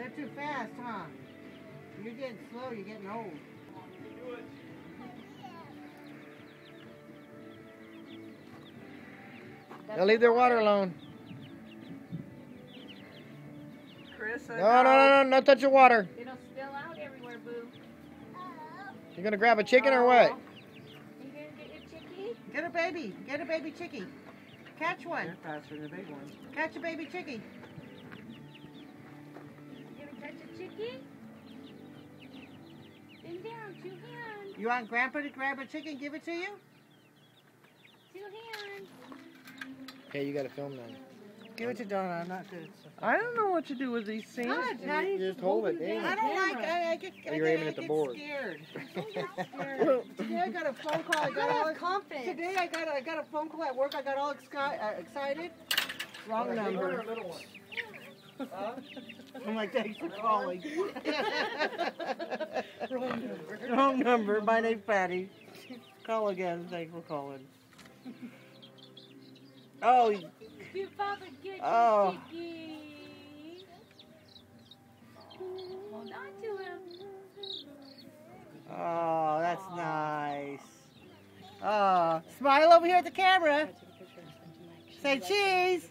They're too fast, huh? You're getting slow, you're getting old. They'll leave their water alone. Chris, No touch your water. It'll spill out everywhere, boo. You gonna grab a chicken or what? You gonna get your chickie? Get a baby. Get a baby chickie. Catch one. They're faster than the big ones. Catch a baby chickie. You gonna catch a chickie? Bend down, 2 hands. You want Grandpa to grab a chicken, give it to you? 2 hands. Okay, you gotta film them. Give it to Donna. I'm not good. I don't know what to do with these things. God, Patty. Just hold it. Dang. I don't like. I get. You're aiming at the board. Scared. Today I got a phone call. I got all confidence. Today I got a phone call at work. I got all excited. Wrong number. I'm like, thanks for calling. Wrong number. My name's Patty. Call again. Thanks for calling. Oh. You Papa get Oh. your chickie. Hold on to him. Oh, that's nice. Oh, smile over here at the camera. Say cheese.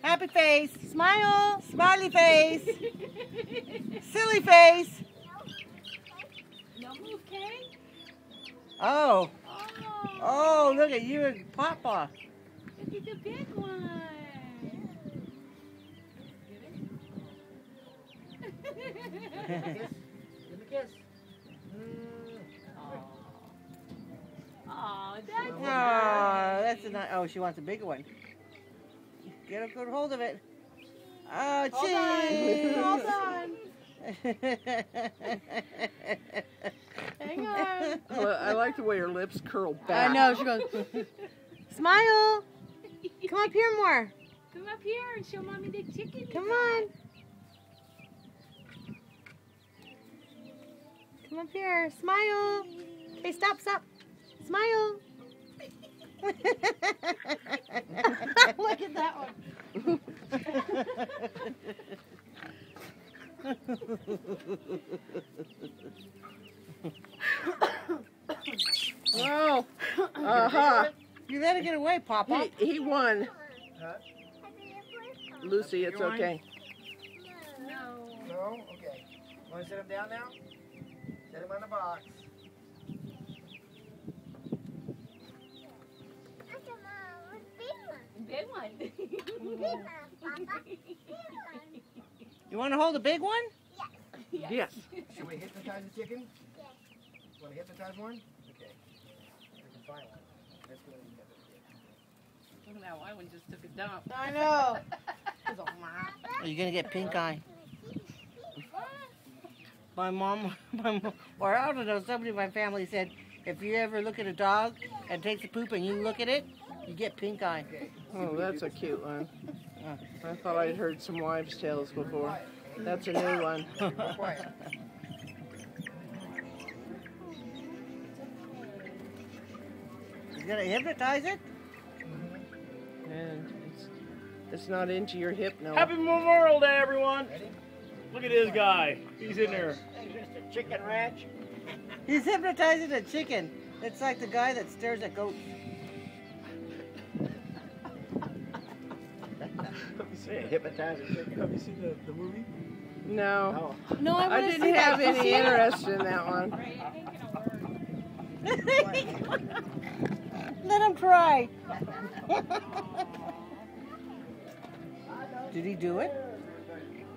Happy face. Smile. Smiley face. Silly face. No move, Kay. Oh. Oh. Oh, look at you and Papa. Look at the big one. Give him a kiss. Oh, that's Oh, nice. that's a nice. Oh, she wants a bigger one. Get a good hold of it. Oh, cheese. Hold on. Hang on. I like the way her lips curl back. I know. She goes, smile. Come up here more. Come up here and show mommy the chicken. Come on. Come up here. Smile. Okay, stop. Smile. Look at that one. Oh, uh-huh. You let her get away, Papa. He won. Huh? Lucy, it's okay. No. No? Okay. Want to set him down now? Set him on the box. Big one. You want to hold a big one? Yes. Should we hypnotize the chicken? Yes. Want to hypnotize one? Okay. We can find one. Let's go and get it. Look at that one just took a dump. I know. Are you going to get pink eye? My mom, or I don't know, somebody in my family said, if you ever look at a dog and takes a poop and you look at it, you get pink eye. Oh, that's a cute one. I thought I'd heard some wives' tales before. That's a new one. Quiet. You gonna hypnotize it? And it's not into your hip now. Happy Memorial Day, everyone! Look at this guy. He's in there. Mr. Chicken Ranch. He's hypnotizing a chicken. It's like the guy that stares at goats. Hypnotizing chicken. Have you seen the movie? No. Oh. No, I didn't have any interest in that one. Let him try. Did he do it?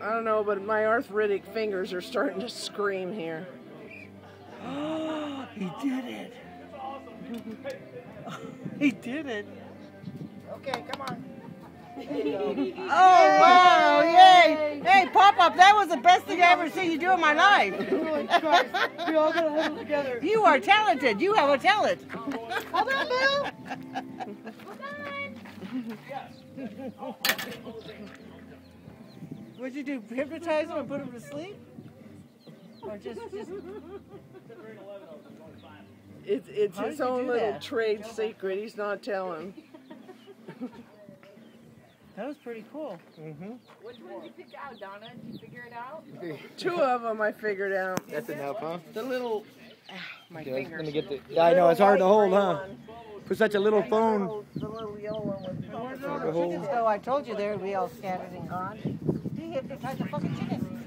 I don't know, but my arthritic fingers are starting to scream here. He did it. He did it. Okay, come on. Oh, wow. Yay. Hey, Pop-Up, that was the best thing I ever seen you do in my life. We all gotta hold it together. You are talented. You have a talent. Hold on, Boo. Hold on. What'd you do? Hypnotize him and put him to sleep? Or just... It's How his did you own do little that? trade secret. He's not telling. That was pretty cool. Mm-hmm. Which one did you pick out, Donna? Did you figure it out? 2 of them I figured out. That's enough, huh? The little, my Okay, fingers. let me get the. Yeah, I know it's hard to hold, huh? For such a little phone. The little yellow one was Hard to hold. So I told you they would be all scattered and gone. He hypnotized the fucking chicken.